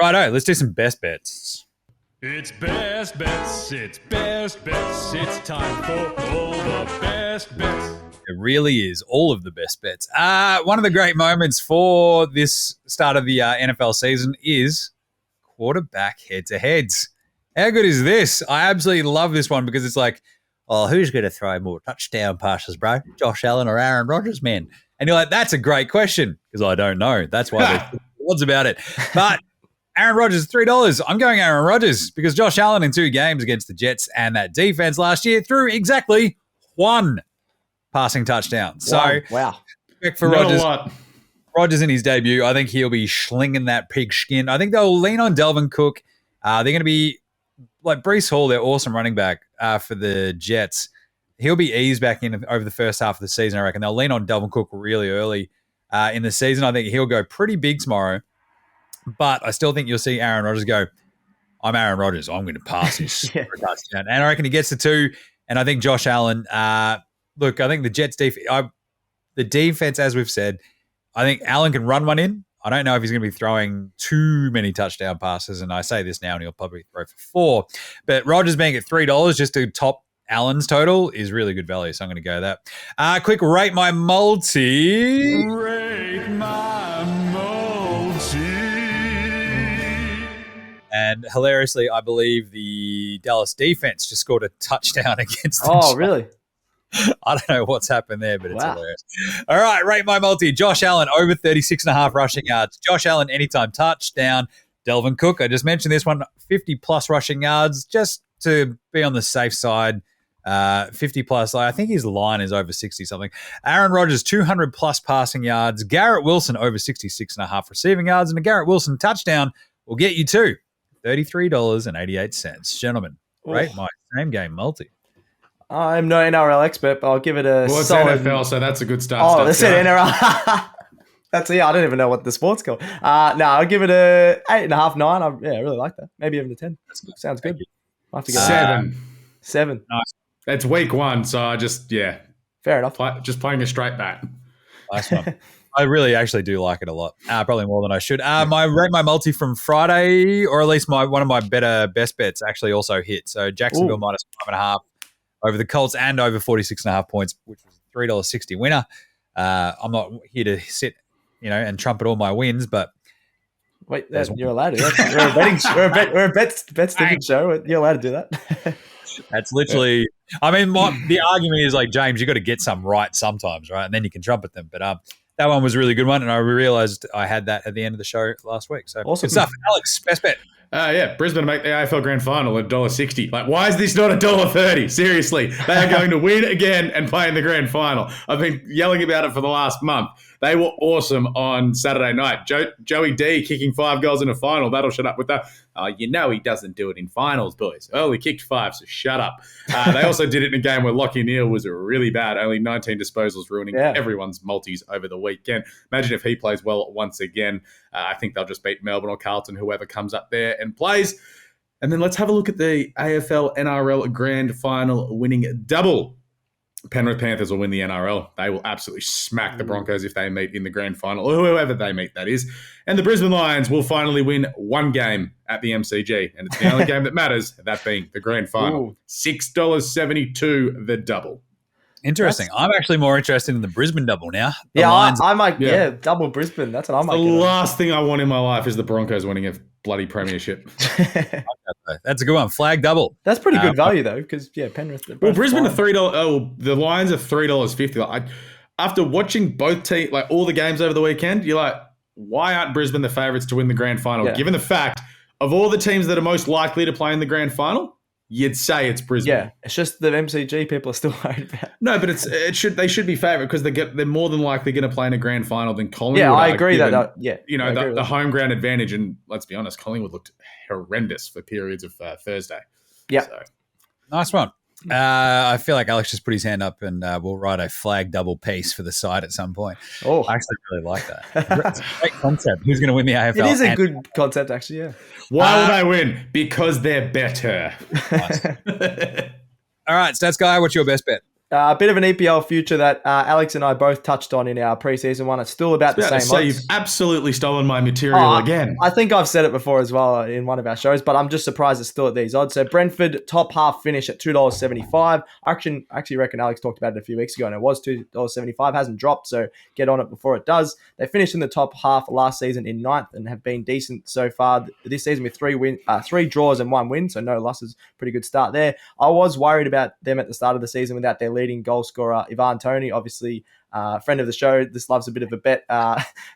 Righto, let's do some best bets. It's best bets. It's best bets. It's time for all the best bets. It really is all of the best bets. One of the great moments for this start of the NFL season is quarterback head-to-heads. How good is this? I absolutely love this one because it's like, oh, who's going to throw more touchdown passes, bro? Josh Allen or Aaron Rodgers, man? And you're like, that's a great question because I don't know. That's why there's odds about it. But Aaron Rodgers is $3. I'm going Aaron Rodgers because Josh Allen in 2 games against the Jets and that defense last year threw exactly 1 passing touchdown. So, wow. For Rodgers. Rodgers in his debut, I think he'll be slinging that pigskin. I think they'll lean on Delvin Cook. They're going to be like Breece Hall, their awesome running back for the Jets. He'll be eased back in over the first half of the season, I reckon. They'll lean on Delvin Cook really early in the season. I think he'll go pretty big tomorrow. But I still think you'll see Aaron Rodgers go, I'm Aaron Rodgers. I'm going to pass this for a touchdown. And I reckon he gets to 2. And I think Josh Allen, look, I think the Jets the defense, as we've said, I think Allen can run one in. I don't know if he's going to be throwing too many touchdown passes. And I say this now and he'll probably throw for 4. But Rodgers being at $3 just to top Allen's total is really good value. So I'm going to go that. Quick rate my multi. Rate my multi. And hilariously, I believe the Dallas defense just scored a touchdown against the Oh, really? I don't know what's happened there, but it's hilarious. All right, rate my multi. Josh Allen over 36.5 rushing yards. Josh Allen anytime touchdown. Delvin Cook, I just mentioned this one, 50-plus rushing yards just to be on the safe side. 50-plus. I think his line is over 60-something. Aaron Rodgers, 200-plus passing yards. Garrett Wilson over 66.5 receiving yards. And a Garrett Wilson touchdown will get you to $33.88. Gentlemen, rate my same game multi. I'm no NRL expert, but I'll give it a solid. It's NFL, so that's a good start. Oh, they said NRL. I don't even know what the sport's called. I'll give it a 8.5, 9. I really like that. Maybe even a 10. Sounds good. I'll have to get 7. Nice. It's week 1, so I just, Fair enough. Just playing a straight bat. Nice one. I really actually do like it a lot. Probably more than I should. My rate my multi from Friday, or at least one of my better best bets actually also hit. So Jacksonville minus 5.5 over the Colts and over 46.5 points, which was a $3.60 winner. I'm not here to sit, and trumpet all my wins, but wait, you're allowed to. We're a bets tipping show. You're allowed to do that. That's literally. I mean, the argument is like, James, you got to get some right sometimes, right? And then you can trumpet them. But that one was a really good one, and I realized I had that at the end of the show last week. So awesome good stuff. Alex, best bet. Brisbane make the AFL Grand Final at $1.60. Like, why is this not $1.30? Seriously, they are going to win again and play in the Grand Final. I've been yelling about it for the last month. They were awesome on Saturday night. Joey D kicking 5 goals in a final. That'll shut up with that. He doesn't do it in finals, boys. Oh, he kicked 5, so shut up. They also did it in a game where Lachie Neale was really bad. Only 19 disposals, ruining everyone's multis over the weekend. Imagine if he plays well once again. I think they'll just beat Melbourne or Carlton, whoever comes up there and plays. And then let's have a look at the AFL NRL Grand Final winning double. Penrith Panthers will win the NRL. They will absolutely smack the Broncos if they meet in the grand final, or whoever they meet, that is. And the Brisbane Lions will finally win 1 game at the MCG, and it's the only game that matters, that being the grand final. $6.72 the double. Interesting. I'm actually more interested in the Brisbane double now. I might, double Brisbane. That's what I might The last thing I want in my life is the Broncos winning a bloody premiership. That's a good one. Flag double. That's pretty good value, though, because, Penrith. Well, Brisbane are $3. Oh, the Lions are $3.50. After watching both teams, like all the games over the weekend, you're like, why aren't Brisbane the favourites to win the grand final? Yeah. Given the fact of all the teams that are most likely to play in the grand final, you'd say it's Brisbane. Yeah, it's just the MCG people are still worried about. No, but they should be favourite because they're more than likely going to play in a grand final than Collingwood. Yeah, I agree given, the home ground advantage. And let's be honest, Collingwood looked horrendous for periods of Thursday. Yeah, so. Nice one. I feel like Alex just put his hand up and we'll write a flag double piece for the side at some point. Oh, I actually really like that. It's a great concept. Who's going to win the AFL? It is a good concept, actually, yeah. Why will they win? Because they're better. Nice. All right, Stats Guy, what's your best bet? A bit of an EPL future that Alex and I both touched on in our preseason one. It's still about the same So odds. you've absolutely stolen my material again. I think I've said it before as well in one of our shows, but I'm just surprised it's still at these odds. So Brentford top half finish at $2.75. I actually reckon Alex talked about it a few weeks ago, and it was $2.75. Hasn't dropped, so get on it before it does. They finished in the top half last season in 9th and have been decent so far this season with 3 draws and 1 win, so no losses. Pretty good start there. I was worried about them at the start of the season without their leading goal scorer, Ivan Toney, obviously friend of the show. This loves a bit of a bet.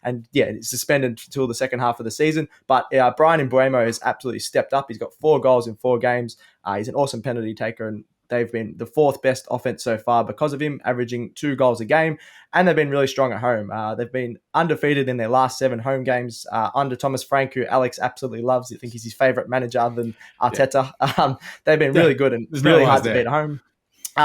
And yeah, it's suspended until the second half of the season. But Brian Mbuemo has absolutely stepped up. He's got 4 goals in 4 games. He's an awesome penalty taker, and they've been the 4th best offense so far because of him, averaging 2 goals a game. And they've been really strong at home. They've been undefeated in their last 7 home games under Thomas Frank, who Alex absolutely loves. I think he's his favourite manager other than Arteta. Yeah. They've been really good and really hard to beat at home.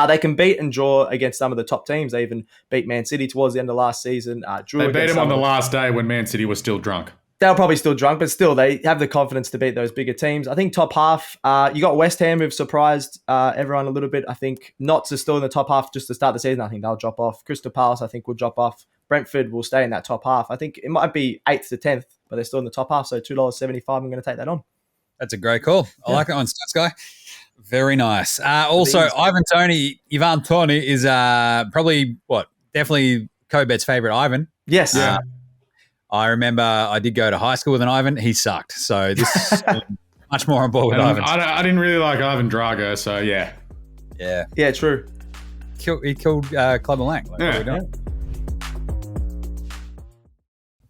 They can beat and draw against some of the top teams. They even beat Man City towards the end of last season. They beat them on the last day when Man City was still drunk. They were probably still drunk, but still, they have the confidence to beat those bigger teams. I think top half, you got West Ham who've surprised everyone a little bit. I think Notts is still in the top half just to start the season. I think they'll drop off. Crystal Palace, I think, will drop off. Brentford will stay in that top half. I think it might be 8th to 10th, but they're still in the top half. So $2.75, I'm going to take that on. That's a great call. I like that one, Stats Guy. Very nice. Also, Ivan Toney is definitely Co-Bet's favorite Ivan. Yes. I remember I did go to high school with an Ivan. He sucked. So this is much more on board with Ivan. I didn't really like Ivan Drago, so yeah. Yeah. Yeah, true. He killed Clubber Lang. What are we doing?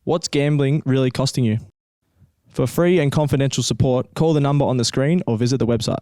What's gambling really costing you? For free and confidential support, call the number on the screen or visit the website.